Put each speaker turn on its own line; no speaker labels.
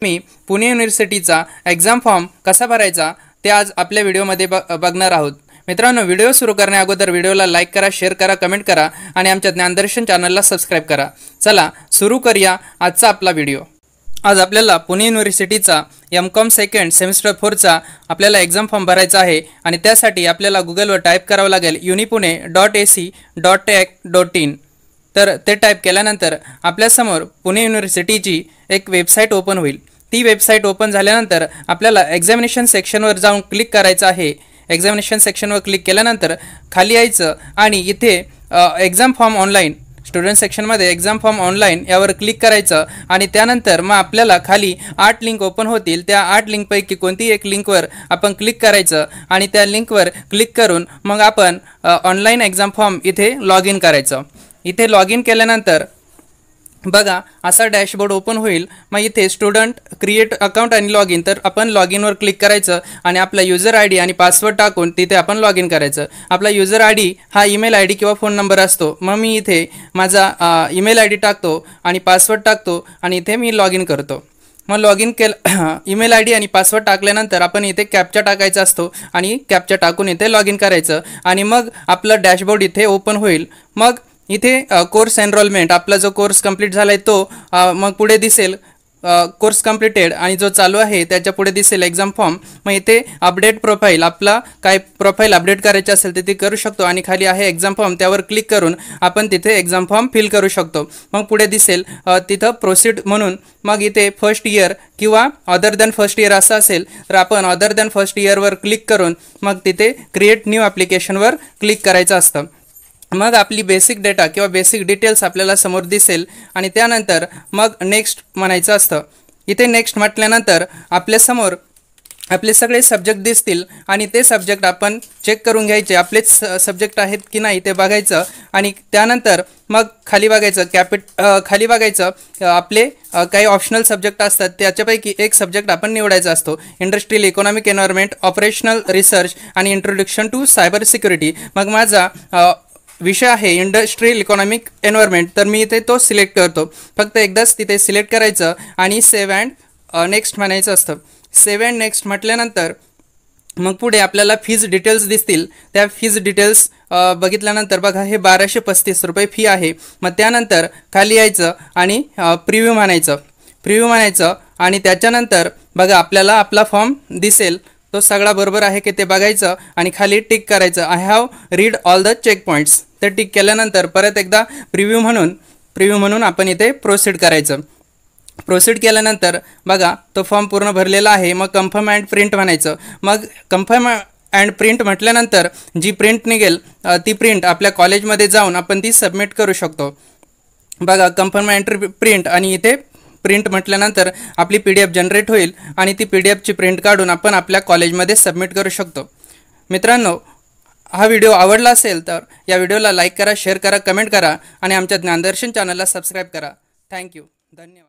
मी Pune युनिव्हर्सिटीचा exam form कसा भरायचा ते आज आपल्या व्हिडिओमध्ये बघणार आहोत। मित्रांनो, व्हिडिओ सुरू करण्या अगोदर व्हिडिओला लाईक करा, शेअर करा, कमेंट करा आणि आमच्या ज्ञानदर्शन चॅनलला सबस्क्राइब करा। चला सुरू करूया आजचा आपला व्हिडिओ। आज आपल्याला पुणे युनिव्हर्सिटीचा एम.कॉम सेकंड सेमिस्टर 4चा आपल्याला एक्झाम फॉर्म भरायचा आहे आणि त्यासाठी आपल्याला गुगलवर टाईप करावं लागेल unipune.ac.ac.in। तर ते टाईप केल्यानंतर आपल्यासमोर पुणे युनिव्हर्सिटीची एक वेबसाईट ओपन होईल। ती वेबसाईट ओपन झाल्यानंतर आपल्याला एक्झामिनेशन सेक्शनवर जाऊन क्लिक करायचं आहे। एक्झामिनेशन सेक्शनवर क्लिक केल्यानंतर खाली यायचं आणि इथे एक्झाम फॉर्म ऑनलाईन स्टुडंट सेक्शनमध्ये एक्झाम फॉर्म ऑनलाईन यावर क्लिक करायचं आणि त्यानंतर मग आपल्याला खाली 8 लिंक ओपन होतील। त्या 8 लिंकपैकी कोणती एक लिंकवर आपण क्लिक करायचं आणि त्या लिंकवर क्लिक करून मग आपण ऑनलाईन एक्झाम फॉर्म इथे लॉग इन करायचं। इथे लॉग इन केल्यानंतर बघा असा डॅशबोर्ड ओपन होईल। मग इथे स्टुडंट क्रिएट अकाउंट आणि लॉग इन, तर आपण लॉग इनवर क्लिक करायचं आणि आपला यूजर आय डी आणि पासवर्ड टाकून तिथे आपण लॉग इन करायचं। आपला यूजर आय डी हा ईमेल आय डी किंवा फोन नंबर असतो। मग मी इथे माझा ईमेल आय डी टाकतो आणि पासवर्ड टाकतो आणि इथे मी लॉग इन करतो। मग लॉग इन केलं ईमेल आय डी आणि पासवर्ड टाकल्यानंतर आपण इथे कॅप्चा टाकायचा असतो आणि कॅप्चा टाकून इथे लॉग इन करायचं आणि मग आपलं डॅशबोर्ड इथे ओपन होईल। मग इथे कोर्स एनरोलमेंट, आपला जो कोर्स कंप्लीट झाला आहे तो मग पुढे दिसेल कोर्स कंप्लीटेड आणि जो चालू आहे त्याच्या पुढे दिसेल एक्झाम फॉर्म। मग इथे अपडेट प्रोफाईल, आपला काय प्रोफाईल अपडेट करायची असेल तर ती करू शकतो आणि खाली आहे एक्झाम फॉर्म, त्यावर क्लिक करून आपण तिथे एक्झाम फॉर्म फिल करू शकतो। मग पुढे दिसेल तिथं प्रोसीड म्हणून, मग इथे फर्स्ट इयर किंवा अदर दॅन फर्स्ट इयर असं असेल तर आपण अदर दॅन फर्स्ट इयरवर क्लिक करून मग तिथे क्रिएट न्यू ॲप्लिकेशनवर क्लिक करायचं असतं। मग आपली बेसिक डेटा किंवा बेसिक डिटेल्स आपल्याला समोर दिसेल आणि त्यानंतर मग नेक्स्ट म्हणायचं असतं। इथे नेक्स्ट म्हटल्यानंतर आपल्यासमोर आपले सगळे सब्जेक्ट दिसतील आणि ते सब्जेक्ट आपण चेक करून घ्यायचे, आपलेच सब्जेक्ट आहेत की नाही ते बघायचं आणि त्यानंतर मग खाली बघायचं खाली बघायचं आपले काही ऑप्शनल सब्जेक्ट असतात त्याच्यापैकी एक सब्जेक्ट आपण निवडायचा असतो। Industrial economic environment, operational research आणि इंट्रोडक्शन टू सायबर सिक्युरिटी। मग माझा विषय आहे इंडस्ट्रियल इकॉनॉमिक एन्व्हायरमेंट, तर मी इथे तो सिलेक्ट करतो। फक्त एकदाच तिथे सिलेक्ट करायचं आणि सेव्ह अँड नेक्स्ट म्हणायचं असतं। सेव्ह अँड नेक्स्ट म्हटल्यानंतर मग पुढे आपल्याला फीज डिटेल्स दिसतील। त्या फीज डिटेल्स बघितल्यानंतर बघा हे 1235 रुपये फी आहे। मग त्यानंतर खाली यायचं आणि प्रिव्ह्यू म्हणायचं आणि त्याच्यानंतर बघा आपल्याला आपला फॉर्म दिसेल, तो सगळा बरोबर आहे की ते बघायचं आणि खाली टिक करायचं, I have read all the checkpoints. तर टिक केल्यानंतर परत एकदा प्रिव्ह्यू म्हणून आपण इथे प्रोसीड करायचं। प्रोसीड केल्यानंतर बघा तो फॉर्म पूर्ण भरलेला आहे। मग कन्फर्म अँड प्रिंट म्हणायचं। मग कन्फर्म अँड प्रिंट म्हटल्यानंतर जी प्रिंट निघेल ती प्रिंट आपल्या कॉलेजमध्ये जाऊन आपण ती सबमिट करू शकतो। बघा कन्फर्म अँड प्रिंट आणि इथे प्रिंट म्हटल्यानंतर आपली PDF जनरेट होईल आणि ती PDFची प्रिंट काढून आपण आपल्या कॉलेजमध्ये सबमिट करू शकतो। मित्रांनो, हा व्हिडिओ आवडला असेल तर या व्हिडिओला लाईक करा, शेअर करा, कमेंट करा आणि आमच्या ज्ञानदर्शन चॅनलला सबस्क्राईब करा। थँक्यू, धन्यवाद।